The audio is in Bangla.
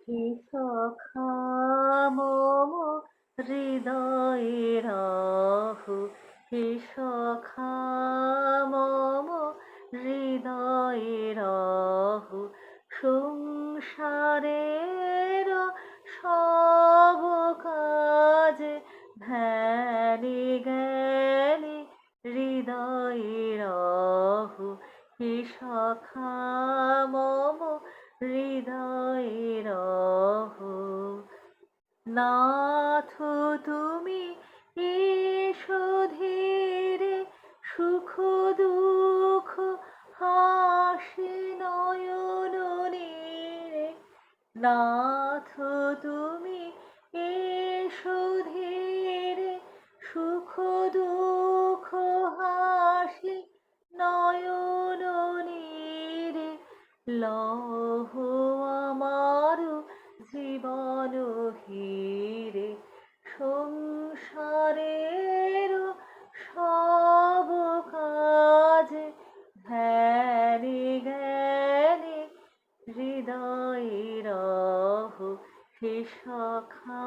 হে সখা মম হৃদয়ে রাহু, হে সখা মম হৃদয়ে রাহু, সংসারের সব কাজ ধ্যানে জ্ঞানে হৃদয়ে রাহু, হে সখা মম হৃদয়ে রহো। নাথ তুমি এসো ধীরে, সুখ দুঃখ হাসি নয়ন নীড়ে। নাথ তুমি এসো ধীরে, সুখ দুঃখ হাসি নয়ন নীড়ে। লহ আমার জীবন হিরে, সংসারের সব কাজ ধ্যানে জ্ঞানে হৃদয়ে রহ, হে সখা